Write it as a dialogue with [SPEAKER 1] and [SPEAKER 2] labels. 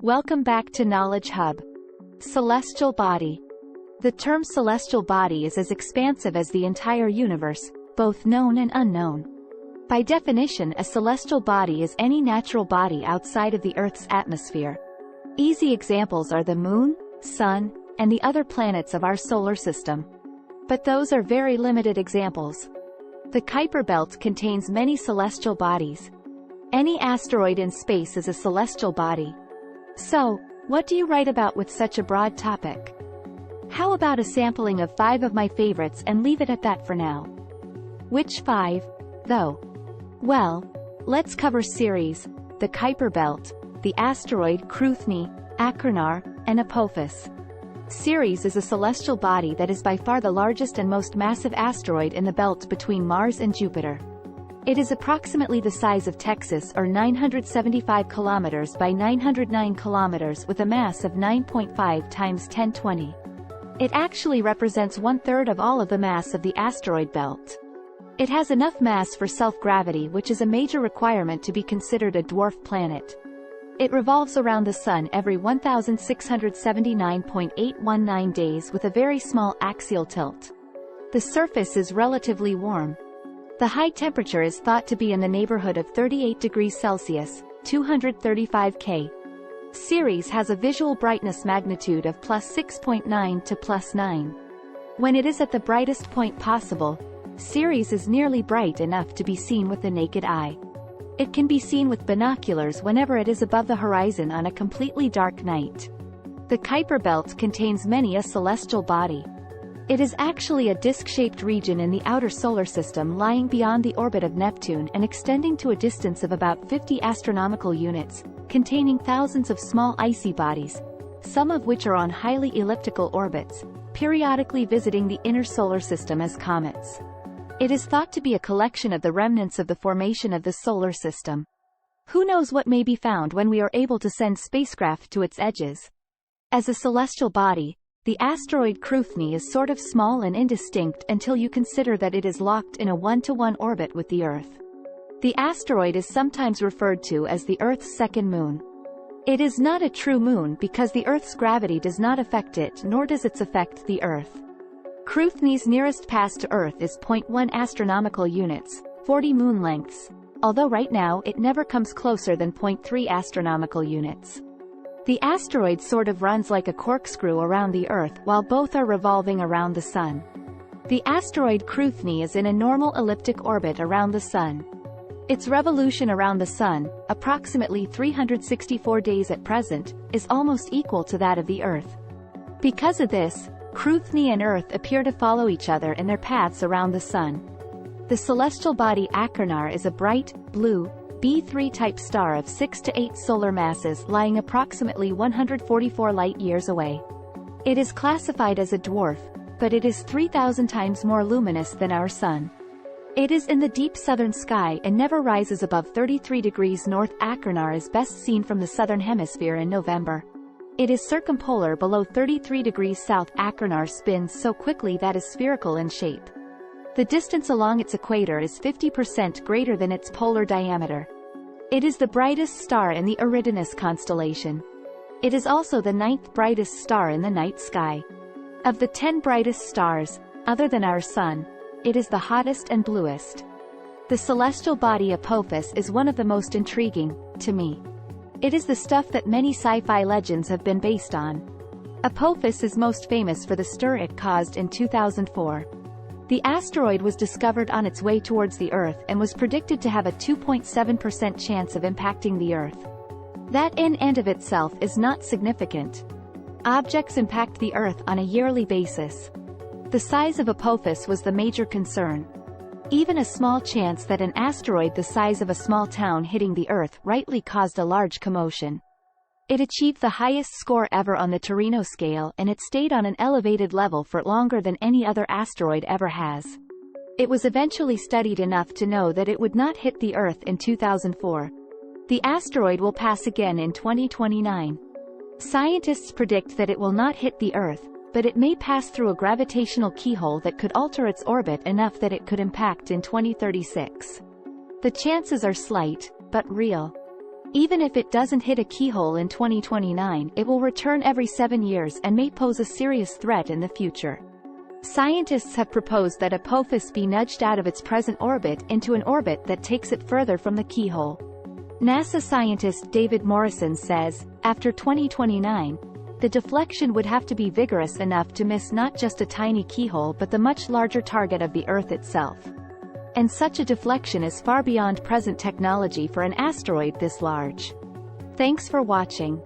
[SPEAKER 1] Welcome back to Knowledge Hub. Celestial body. The term celestial body is as expansive as the entire universe, both known and unknown. By definition, a celestial body is any natural body outside of the Earth's atmosphere. Easy examples are the Moon, Sun, and the other planets of our solar system. But those are very limited examples. The Kuiper Belt contains many celestial bodies. Any asteroid in space is a celestial body. So, what do you write about with such a broad topic? How about a sampling of 5 of my favorites and leave it at that for now? Which 5, though? Well, let's cover Ceres, the Kuiper Belt, the asteroid Cruithne, Achernar, and Apophis. Ceres is a celestial body that is by far the largest and most massive asteroid in the belt between Mars and Jupiter. It is approximately the size of Texas, or 975 kilometers by 909 kilometers, with a mass of 9.5 times 1020. It actually represents 1/3 of all of the mass of the asteroid belt. It has enough mass for self-gravity, which is a major requirement to be considered a dwarf planet. It revolves around the Sun every 1679.819 days with a very small axial tilt. The surface is relatively warm. The high temperature is thought to be in the neighborhood of 38 degrees Celsius, 235 K. Ceres has a visual brightness magnitude of +6.9 to +9. When it is at the brightest point possible, Ceres is nearly bright enough to be seen with the naked eye. It can be seen with binoculars whenever it is above the horizon on a completely dark night. The Kuiper Belt contains many a celestial body. It is actually a disc-shaped region in the outer solar system lying beyond the orbit of Neptune and extending to a distance of about 50 astronomical units, containing thousands of small icy bodies, some of which are on highly elliptical orbits, periodically visiting the inner solar system as comets. It is thought to be a collection of the remnants of the formation of the solar system. Who knows what may be found when we are able to send spacecraft to its edges? As a celestial body, the asteroid Cruithne is sort of small and indistinct until you consider that it is locked in a 1-to-1 orbit with the Earth. The asteroid is sometimes referred to as the Earth's second moon. It is not a true moon because the Earth's gravity does not affect it, nor does it affect the Earth. Cruithne's nearest pass to Earth is 0.1 astronomical units, 40 moon lengths, although right now it never comes closer than 0.3 astronomical units. The asteroid sort of runs like a corkscrew around the Earth while both are revolving around the Sun. The asteroid Cruithne is in a normal elliptic orbit around the Sun. Its revolution around the Sun, approximately 364 days at present, is almost equal to that of the Earth. Because of this, Cruithne and Earth appear to follow each other in their paths around the Sun. The celestial body Achernar is a bright, blue, B3-type star of 6 to 8 solar masses lying approximately 144 light-years away. It is classified as a dwarf, but it is 3,000 times more luminous than our Sun. It is in the deep southern sky and never rises above 33 degrees north. Achernar is best seen from the southern hemisphere in November. It is circumpolar below 33 degrees south. Achernar spins so quickly that is spherical in shape. The distance along its equator is 50% greater than its polar diameter. It is the brightest star in the Eridanus constellation. It is also the 9th brightest star in the night sky. Of the 10 brightest stars, other than our Sun, it is the hottest and bluest. The celestial body Apophis is one of the most intriguing, to me. It is the stuff that many sci-fi legends have been based on. Apophis is most famous for the stir it caused in 2004. The asteroid was discovered on its way towards the Earth and was predicted to have a 2.7% chance of impacting the Earth. That in and of itself is not significant. Objects impact the Earth on a yearly basis. The size of Apophis was the major concern. Even a small chance that an asteroid the size of a small town hitting the Earth rightly caused a large commotion. It achieved the highest score ever on the Torino scale, and it stayed on an elevated level for longer than any other asteroid ever has. It was eventually studied enough to know that it would not hit the Earth in 2004. The asteroid will pass again in 2029. Scientists predict that it will not hit the Earth, but it may pass through a gravitational keyhole that could alter its orbit enough that it could impact in 2036. The chances are slight, but real. Even if it doesn't hit a keyhole in 2029, it will return every 7 years and may pose a serious threat in the future. Scientists have proposed that Apophis be nudged out of its present orbit into an orbit that takes it further from the keyhole. NASA scientist David Morrison says, after 2029, the deflection would have to be vigorous enough to miss not just a tiny keyhole but the much larger target of the Earth itself. And such a deflection is far beyond present technology for an asteroid this large. Thanks for watching.